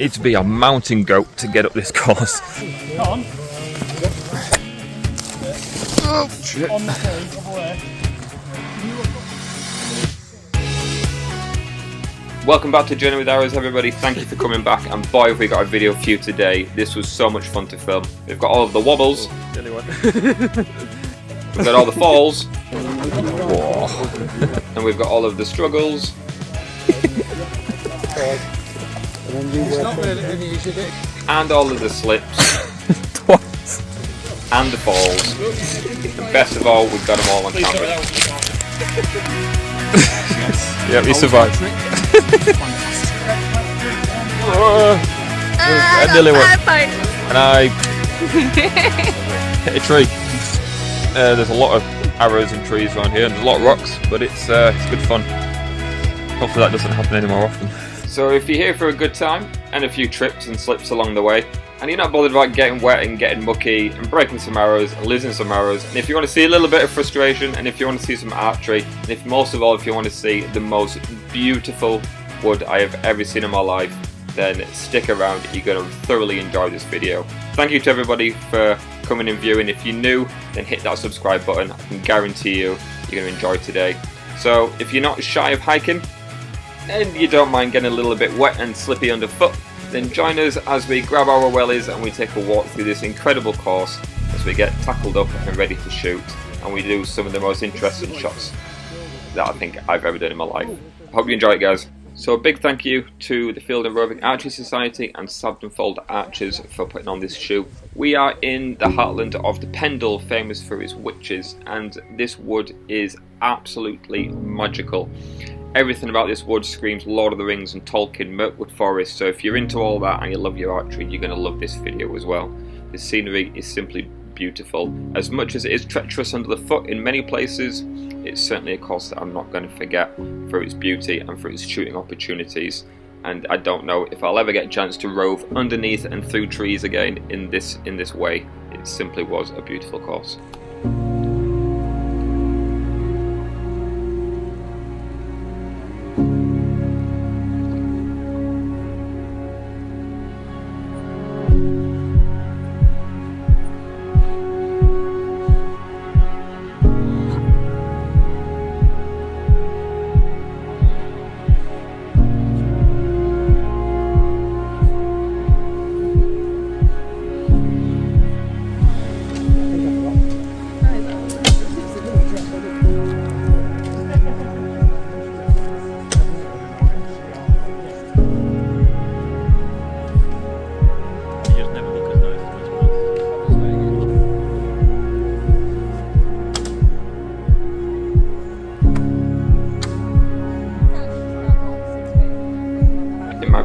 Need to be a mountain goat to get up this course. Come on. Oh, shit. On the thing, over there. Welcome back to Journey with Arrows, everybody. Thank you for coming back, and boy have we got a video for you today. This was so much fun to film. We've got all of the wobbles. We've got all the falls. Whoa. And we've got all of the struggles. And all of the slips. Twice. And the falls. And best of all, we've got them all on camera. Yep, he survived. I nearly went. And I hit a tree. There's a lot of arrows and trees around here, and there's a lot of rocks, but it's good fun. Hopefully that doesn't happen any more often. So if you're here for a good time, and a few trips and slips along the way, and you're not bothered about getting wet and getting mucky and breaking some arrows and losing some arrows, and if you want to see a little bit of frustration, and if you want to see some archery, and if most of all if you want to see the most beautiful wood I have ever seen in my life, then stick around. You're going to thoroughly enjoy this video. Thank you to everybody for coming and viewing. If you're new, then hit that subscribe button. I can guarantee you you're going to enjoy today. So if you're not shy of hiking and you don't mind getting a little bit wet and slippy underfoot, then join us as we grab our wellies and we take a walk through this incredible course as we get tackled up and ready to shoot, and we do some of the most interesting shots that I think I've ever done in my life. I hope you enjoy it, guys. So a big thank you to the Field and Roving Archers Society and Sanden Fold Archers for putting on this shoot. We are in the heartland of the Pendle, famous for its witches, and this wood is absolutely magical. Everything about this wood screams Lord of the Rings and Tolkien, Mirkwood Forest, so if you're into all that and you love your archery, you're going to love this video as well. The scenery is simply beautiful. As much as it is treacherous under the foot in many places, it's certainly a course that I'm not going to forget for its beauty and for its shooting opportunities. And I don't know if I'll ever get a chance to rove underneath and through trees again in this way. It simply was a beautiful course.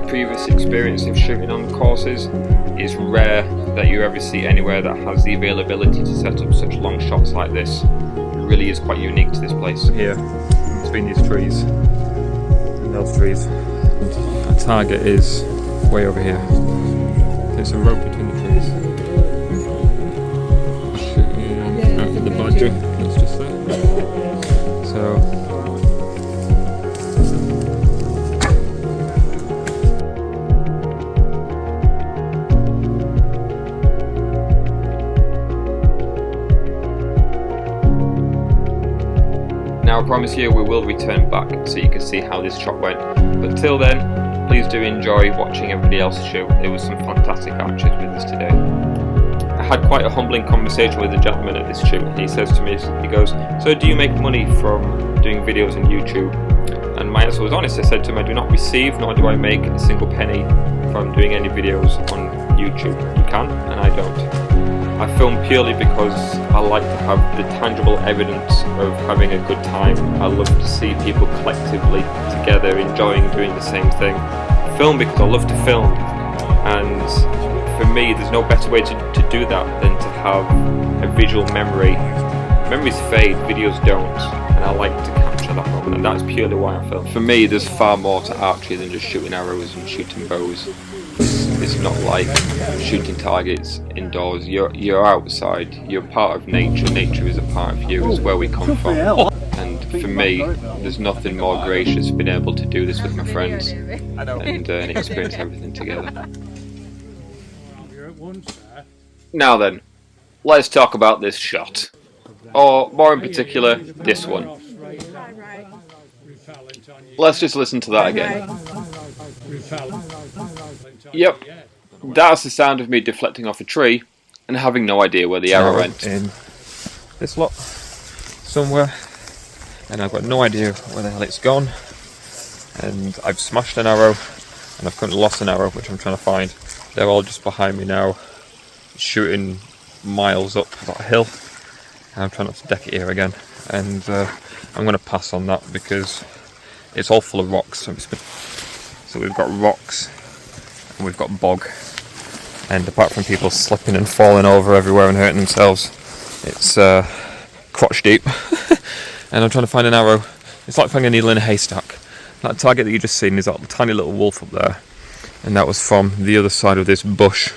Previous experience of shooting on the courses, is rare that you ever see anywhere that has the availability to set up such long shots like this. It really is quite unique to this place. Here, between these trees and those trees, our target is way over here. There's a rope between the trees. Shooting after the badger that's just there. So now I promise you we will return back so you can see how this shot went, but till then please do enjoy watching everybody else shoot. There was some fantastic archers with us today. I had quite a humbling conversation with a gentleman at this shoot, and he says to me, he goes, "So do you make money from doing videos on YouTube?" And my answer was honest. I said to him, "I do not receive nor do I make a single penny from doing any videos on YouTube. You can, and I don't. I film purely because I like to have the tangible evidence of having a good time. I love to see people collectively together enjoying doing the same thing. I film because I love to film, and for me there's no better way to do that than to have a visual memory. Memories fade, videos don't, and I like to capture that moment, and that's purely why I film. For me there's far more to archery than just shooting arrows and shooting bows. It's not like shooting targets indoors. You're outside. You're part of nature. Nature is a part of you. It's where we come from. And for me, there's nothing more gracious than being able to do this with my friends and experience everything together. Now then, let's talk about this shot. Or, more in particular, this one. Let's just listen to that again. Yep, that's the sound of me deflecting off a tree and having no idea where the arrow went. In this lot somewhere, and I've got no idea where the hell it's gone. And I've smashed an arrow, and I've currently lost an arrow, which I'm trying to find. They're all just behind me now, shooting miles up that hill. I'm trying not to deck it here again, and I'm going to pass on that because it's all full of rocks. So we've got rocks and we've got bog, and apart from people slipping and falling over everywhere and hurting themselves, it's crotch deep. And I'm trying to find an arrow. It's like finding a needle in a haystack. That target that you just seen is that tiny little wolf up there, and that was from the other side of this bush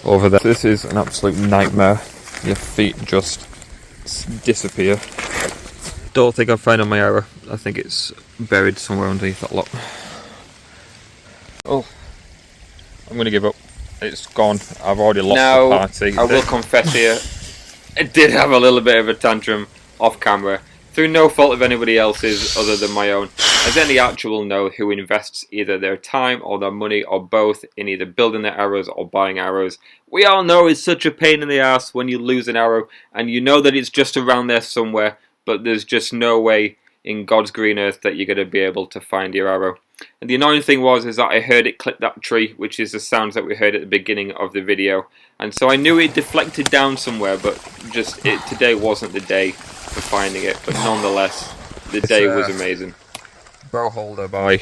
over there. This is an absolute nightmare. Your feet just disappear. Don't think I've found my arrow. I think it's buried somewhere underneath that lot. Oh, I'm going to give up. It's gone. I've already lost the party. I will confess here, I did have a little bit of a tantrum off camera, through no fault of anybody else's other than my own. As any archer will know who invests either their time or their money or both in either building their arrows or buying arrows, we all know it's such a pain in the ass when you lose an arrow and you know that it's just around there somewhere, but there's just no way in God's green earth that you're going to be able to find your arrow. And the annoying thing is that I heard it clip that tree, which is the sounds that we heard at the beginning of the video. And so I knew it deflected down somewhere, but today wasn't the day for finding it. But nonetheless, the day was amazing. Bow holder by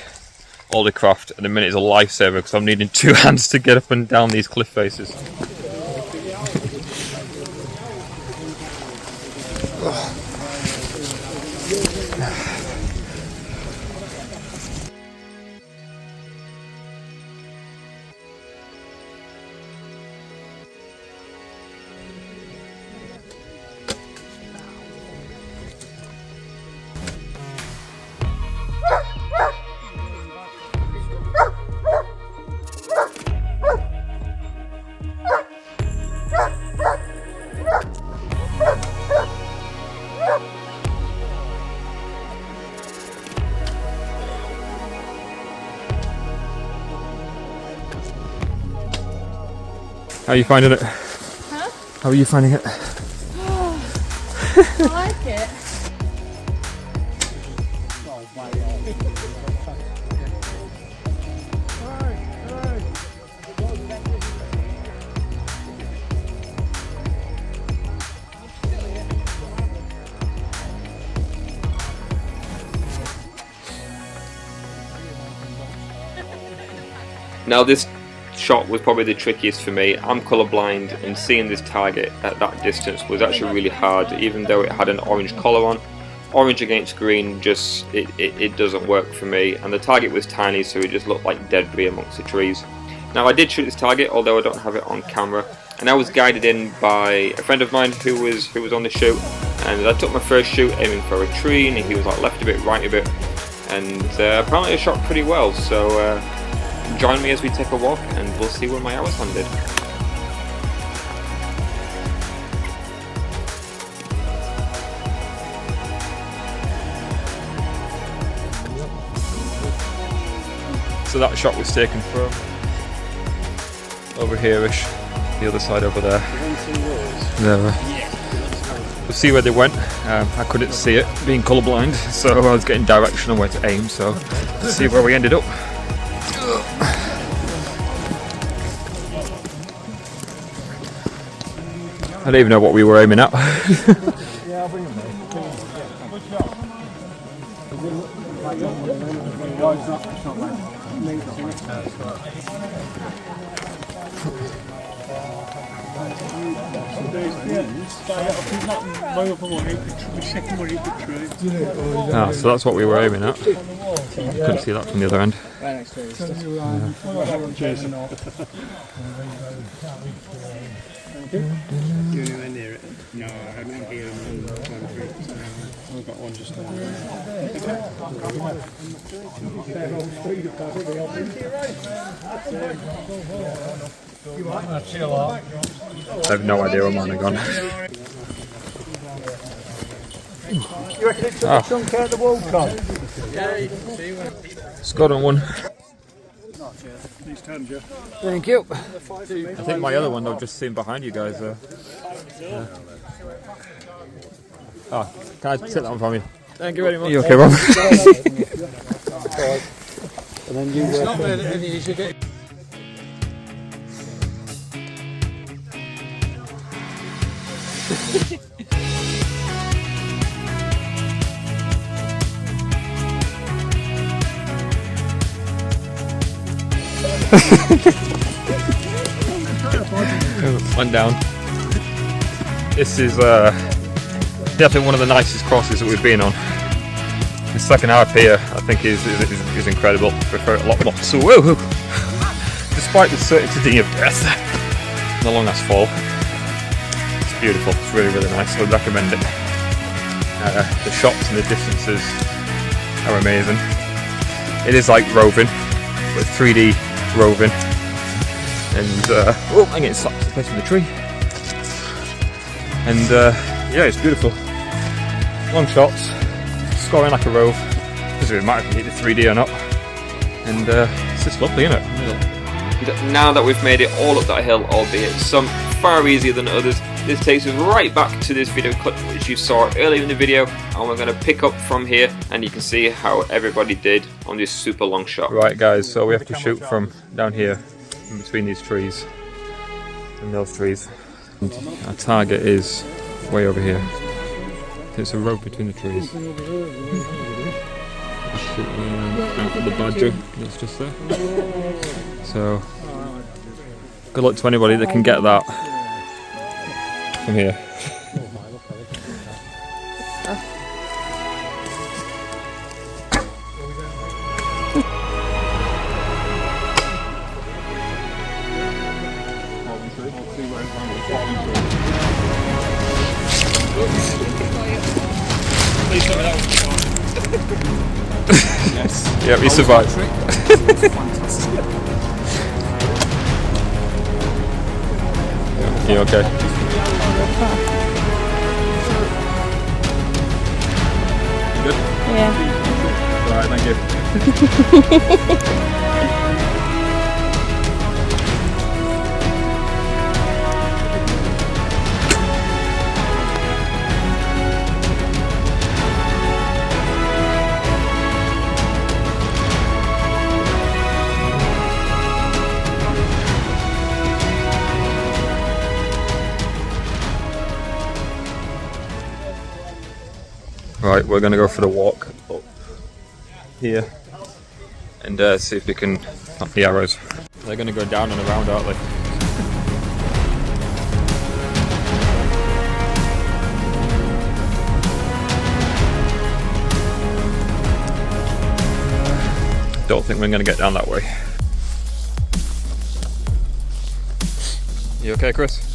Aldercraft, and the minute is a lifesaver because I'm needing two hands to get up and down these cliff faces. How are you finding it? Huh? How are you finding it? I like it. Now this shot was probably the trickiest for me. I'm colourblind, and seeing this target at that distance was actually really hard, even though it had an orange collar on. Orange against green, just it doesn't work for me, and the target was tiny, so it just looked like debris amongst the trees. Now I did shoot this target, although I don't have it on camera, and I was guided in by a friend of mine who was on the shoot, and I took my first shoot aiming for a tree, and he was like left a bit, right a bit, and apparently I shot pretty well. So join me as we take a walk and we'll see where my arrows landed. So that shot was taken from over here-ish, the other side over there. We'll see where they went. I couldn't see it, being colourblind, so I was getting direction on where to aim, so let's see where we ended up. I don't even know what we were aiming at. So that's what we were aiming at. Couldn't see that from the other end. Right next to it. You anywhere near it? No, I haven't here in Camaraderie. I've got one just down there. I have no idea where mine are gone. You reckon it took a chunk out the wall, Con? Scott on one. Thank you. I think my other one I've just seen behind you guys there. Oh, can I take that one from you? Thank you very much. Are you okay, Rob? And then you It's not any easier getting. One down. This is definitely one of the nicest crosses that we've been on. The second half here, I think, is incredible. Prefer it a lot more. So, whoa, despite the certainty of death, the long ass fall, it's beautiful. It's really, really nice. I would recommend it. The shots and the distances are amazing. It is like roving, but 3D roving. And oh, I'm getting slapped to the place with the tree. And yeah, it's beautiful. Long shots, scoring like a rove. Doesn't really matter if you hit the 3D or not. And it's just lovely, isn't it? Now that we've made it all up that hill, albeit some far easier than others, this takes us right back to this video clip which you saw earlier in the video, and we're going to pick up from here and you can see how everybody did on this super long shot. Right guys, so we have to shoot from down here, in between these trees and those trees. And our target is way over here. There's a rope between the trees. Out for the badger that's just there. So good luck to anybody that can get that from here. Yeah, we survived. You okay? Good? Yeah. Alright, thank you. Right, we're going to go for the walk up here and see if we can plant the arrows. They're going to go down and around, aren't they? Don't think we're going to get down that way. You okay, Chris?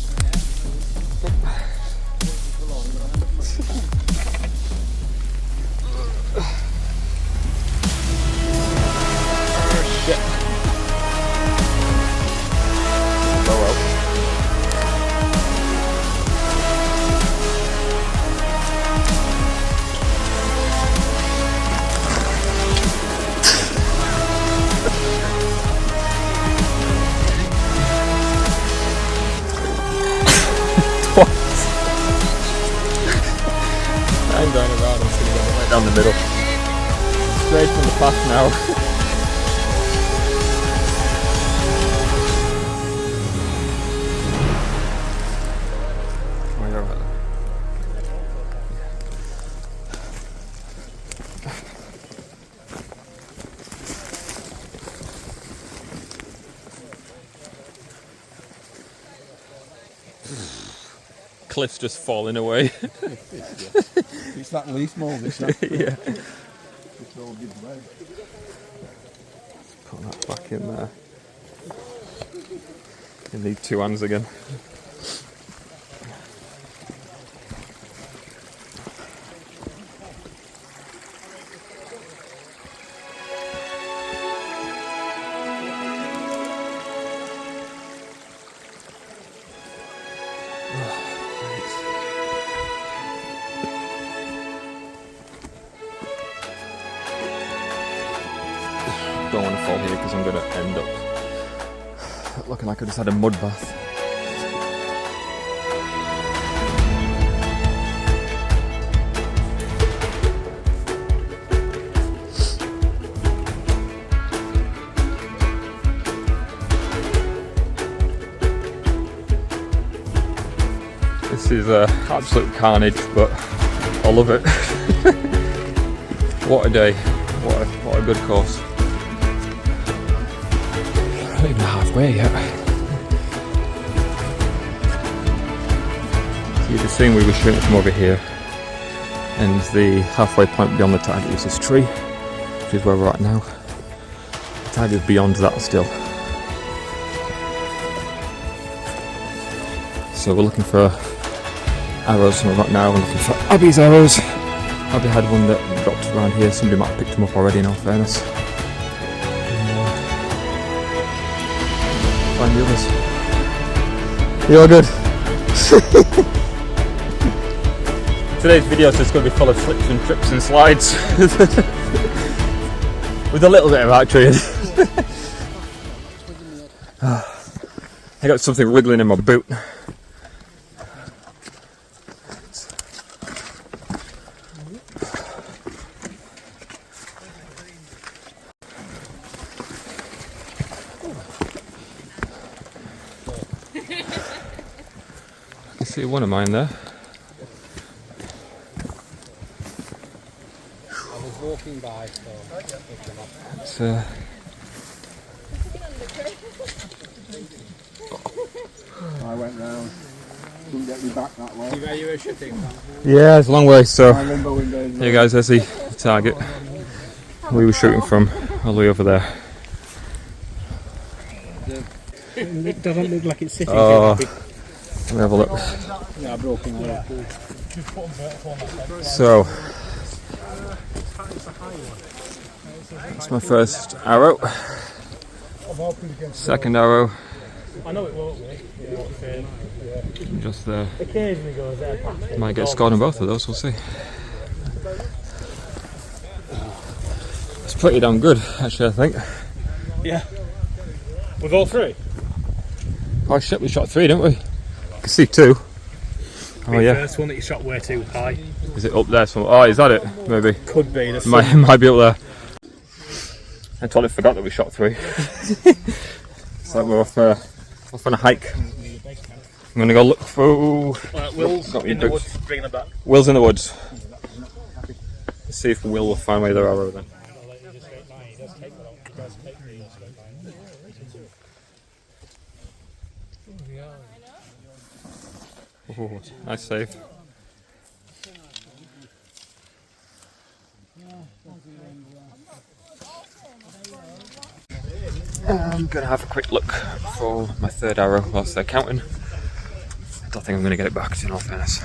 I'm going around, I'm just going to get right down the middle. Straight from the path now. Oh, you're right. Cliff's just falling away. It's that leaf mould, it's not. Yeah. It's all good way. in these two hands again. Don't want to fall here because I'm going to end up looking like I just had a mud bath. This is absolute carnage, but I love it. What a day, what a good course. Not even halfway yet. So you can see we were shooting from over here, and the halfway point beyond the target is this tree, which is where we're at now. The target is beyond that still. So we're looking for arrows, and we're right now we're looking for Abby's arrows. Abby had one that dropped around here, somebody might have picked them up already in all fairness. Find the others. You all good? Today's video is just going to be full of slips and trips and slides with a little bit of archery. I got something wriggling in my boot. See one of mine there. I was walking by, so It's, I went round. Couldn't get me back that way. Where you were shooting? yeah, it's a long way. So here guys, there's the target we were shooting from, all the way over there. It doesn't look like it's sitting Oh. here. Let me have a look. Yeah, broken leg. So, it's my first arrow. Second arrow. I know it won't be. Just there. Occasionally goes there. Might get scored on both of those, we'll see. It's pretty damn good, actually, I think. Yeah. With all three? Oh shit, we shot 3, didn't we? I can see 2. Oh The yeah. first one that you shot way too high. Is it up there somewhere? Oh, is that it? Maybe. Could be. Might be up there. I totally forgot that we shot 3. It's like we're off on a hike. I'm gonna go look through. Will's Got me in the boots. woods, bringing them back. Will's in the woods. Let's see if Will find my other arrow then. Oh, nice save. I'm gonna have a quick look for my third arrow whilst they're counting. I don't think I'm gonna get it back, in all fairness.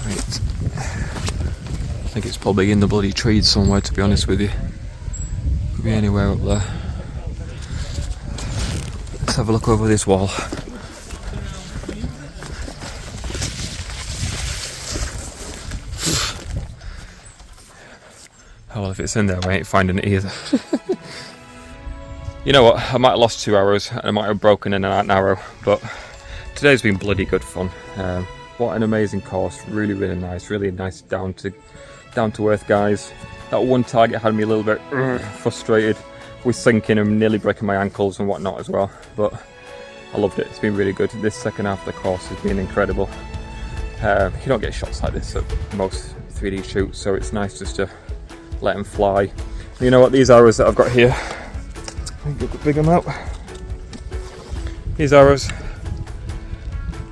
Right. I think it's probably in the bloody trees somewhere, to be honest with you. Could be anywhere up there. Let's have a look over this wall. Oh well, if it's in there, we ain't finding it either. You know what, I might have lost 2 arrows and I might have broken in an arrow, but today's been bloody good fun. What an amazing course, really nice down to earth guys. That one target had me a little bit frustrated with sinking and nearly breaking my ankles and whatnot as well, but I loved it. It's been really good. This second half of the course has been incredible. You don't get shots like this at most 3D shoots, so it's nice just to let them fly. You know what, these arrows that I've got here, big them out. These arrows,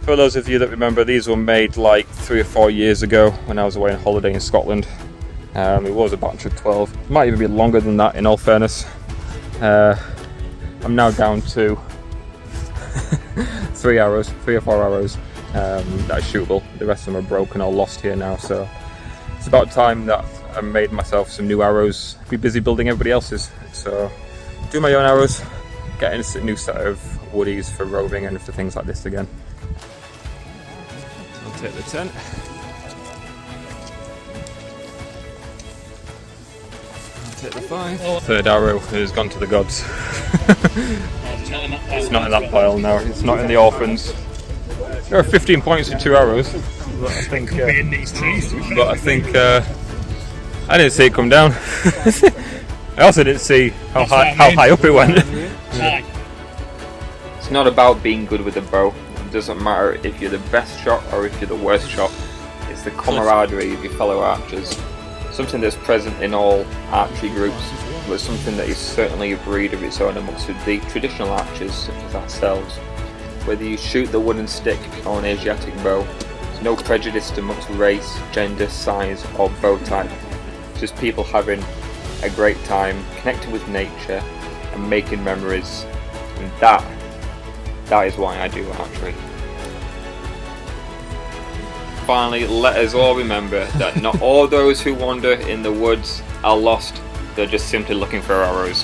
for those of you that remember, these were made like 3 or 4 years ago when I was away on holiday in Scotland. It was a batch of 12. It might even be longer than that, in all fairness. I'm now down to 3 or 4 arrows that are shootable. The rest of them are broken or lost here now, so it's about time that I made myself some new arrows. Be busy building everybody else's. So do my own arrows, get a new set of woodies for roving and for things like this again. I'll take the tent. I'll take the 5. Third arrow has gone to the gods. It's not in that pile now. It's not in the orphans. There are 15 points for 2 arrows, but I think in these trees. I didn't see it come down. I also didn't see how high up it went. It's not about being good with a bow. It doesn't matter if you're the best shot or if you're the worst shot. It's the camaraderie of your fellow archers. Something that's present in all archery groups, but something that is certainly a breed of its own amongst the traditional archers such as ourselves. Whether you shoot the wooden stick or an Asiatic bow, there's no prejudice amongst race, gender, size or bow type. Just people having a great time, connecting with nature and making memories, and that is why I do archery. Finally, let us all remember that not all those who wander in the woods are lost, they're just simply looking for arrows.